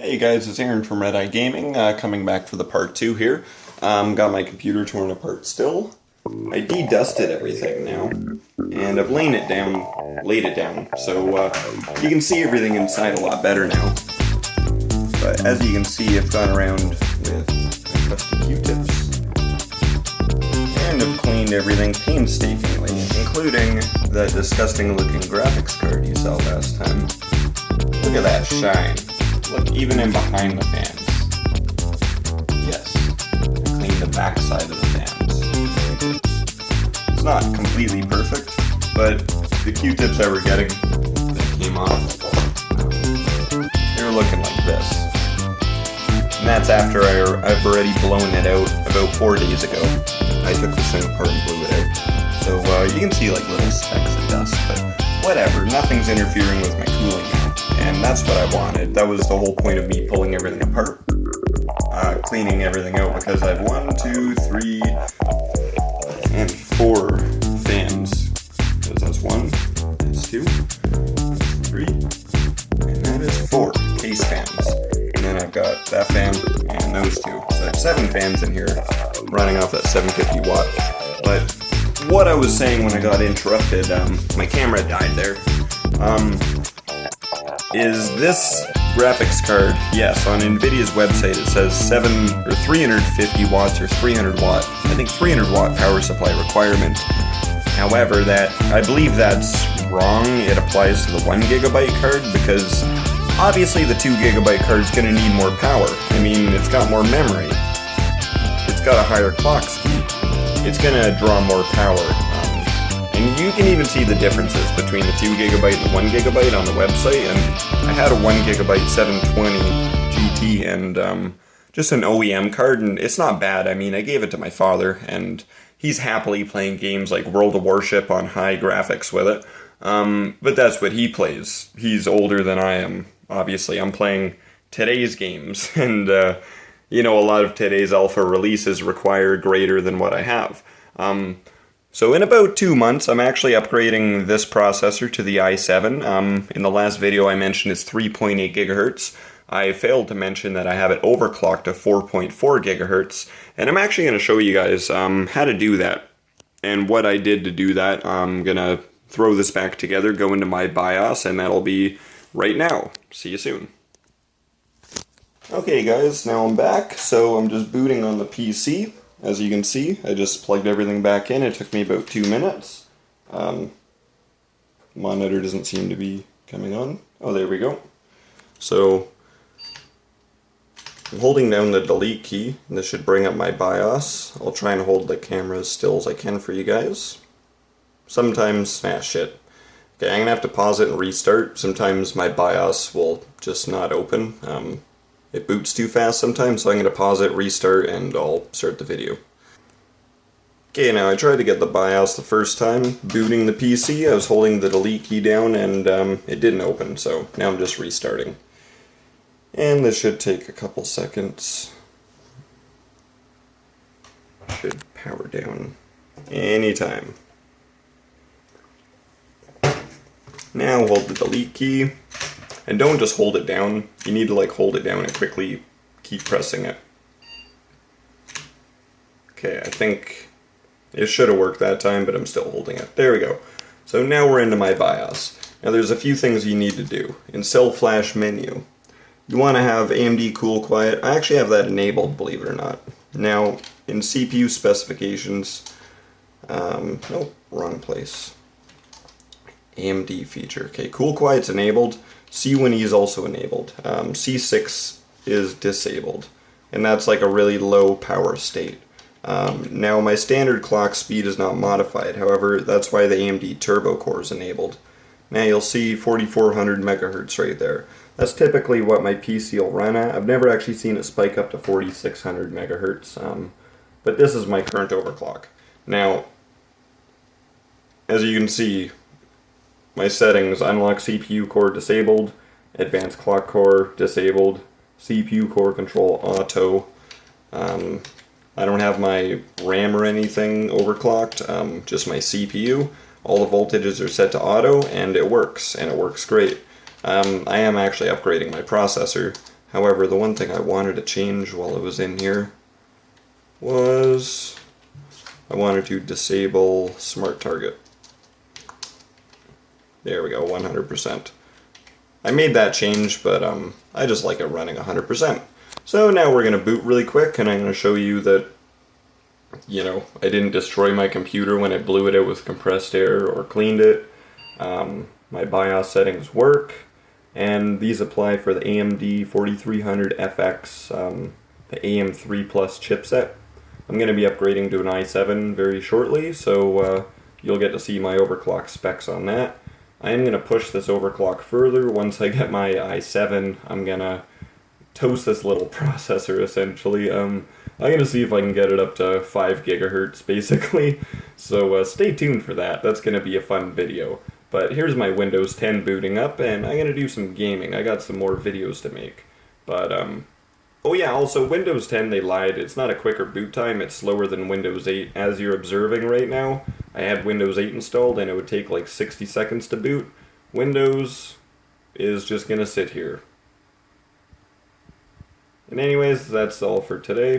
Hey guys, it's Aaron from Red Eye Gaming, coming back for the part 2 here. Got my computer torn apart still. I de-dusted everything now, and I've laid it down, so you can see everything inside a lot better now. But as you can see, I've gone around with my trusty Q-tips, and I've cleaned everything painstakingly, including that disgusting looking graphics card you saw last time. Look at that shine. Look, even in behind the fans. Yes, I cleaned the back side of the fans. It's not completely perfect, but the Q-tips I were getting that came off, they were looking like this. And that's after I've already blown it out about 4 days ago. I took this thing apart and blew it out. So you can see like little specks of dust, but whatever, nothing's interfering with my cooling now. And that's what I wanted. That was the whole point of me pulling everything apart, cleaning everything out, because I have 1, 2, 3, and 4 fans. That's 1, that's 2, that's 3, and that is 4 case fans. And then I've got that fan and those 2. So I have 7 fans in here running off that 750 watt. But what I was saying when I got interrupted, my camera died there. Is this graphics card, yes, on NVIDIA's website it says 350 watts or 300 watt, I think 300 watt power supply requirement. However, I believe that's wrong. It applies to the 1 gigabyte card because obviously the 2 gigabyte card's going to need more power. I mean, it's got more memory. It's got a higher clock speed. It's going to draw more power. And you can even see the differences between the 2 gigabyte and the 1 gigabyte on the website. And I had a 1 gigabyte 720 GT and just an OEM card, and it's not bad. I mean, I gave it to my father, and he's happily playing games like World of Warship on high graphics with it. But that's what he plays. He's older than I am, obviously. I'm playing today's games, and you know, a lot of today's alpha releases require greater than what I have. So in about 2 months, I'm actually upgrading this processor to the i7. In the last video I mentioned it's 3.8 gigahertz. I failed to mention that I have it overclocked to 4.4 gigahertz, and I'm actually going to show you guys how to do that and what I did to do that. I'm going to throw this back together, go into my BIOS, and that'll be right now. See you soon. Okay guys, now I'm back, so I'm just booting on the PC. As you can see, I just plugged everything back in. It took me about 2 minutes. Monitor doesn't seem to be coming on. Oh, there we go. So, I'm holding down the delete key. This should bring up my BIOS. I'll try and hold the camera as still as I can for you guys. Sometimes, shit. Okay, I'm gonna have to pause it and restart. Sometimes my BIOS will just not open. It boots too fast sometimes, so I'm going to pause it, restart, and I'll start the video. Okay, now I tried to get the BIOS the first time, booting the PC. I was holding the delete key down and it didn't open, so now I'm just restarting. And this should take a couple seconds. Should power down anytime. Now hold the delete key. And don't just hold it down. You need to like hold it down and quickly keep pressing it. Okay, I think it should have worked that time, but I'm still holding it. There we go. So now we're into my BIOS. Now there's a few things you need to do. In Cell Flash menu, you want to have AMD Cool Quiet. I actually have that enabled, believe it or not. Now, in CPU specifications, nope, wrong place. AMD feature. Okay, Cool Quiet's enabled. C1E is also enabled. C6 is disabled, and that's like a really low power state. Now my standard clock speed is not modified, however that's why the AMD Turbo Core is enabled. Now you'll see 4400 megahertz right there. That's typically what my PC will run at. I've never actually seen it spike up to 4600 megahertz, but this is my current overclock. Now, as you can see, my settings: unlock CPU core disabled, advanced clock core disabled, CPU core control auto. I don't have my RAM or anything overclocked, just my CPU. All the voltages are set to auto, and it works great. I am actually upgrading my processor. However, the one thing I wanted to change while it was in here was I wanted to disable Smart Target. There we go, 100%. I made that change, but I just like it running 100%. So now we're going to boot really quick, and I'm going to show you that, you know, I didn't destroy my computer when I blew it out with compressed air or cleaned it. My BIOS settings work, and these apply for the AMD 4300FX, the AM3 Plus chipset. I'm going to be upgrading to an i7 very shortly, so you'll get to see my overclock specs on that. I am going to push this overclock further. Once I get my i7, I'm going to toast this little processor, essentially. I'm going to see if I can get it up to 5 gigahertz, basically. So stay tuned for that. That's going to be a fun video. But here's my Windows 10 booting up, and I'm going to do some gaming. I got some more videos to make. But, oh yeah, also Windows 10, they lied. It's not a quicker boot time. It's slower than Windows 8. As you're observing right now, I had Windows 8 installed, and it would take like 60 seconds to boot. Windows is just going to sit here. And anyways, that's all for today.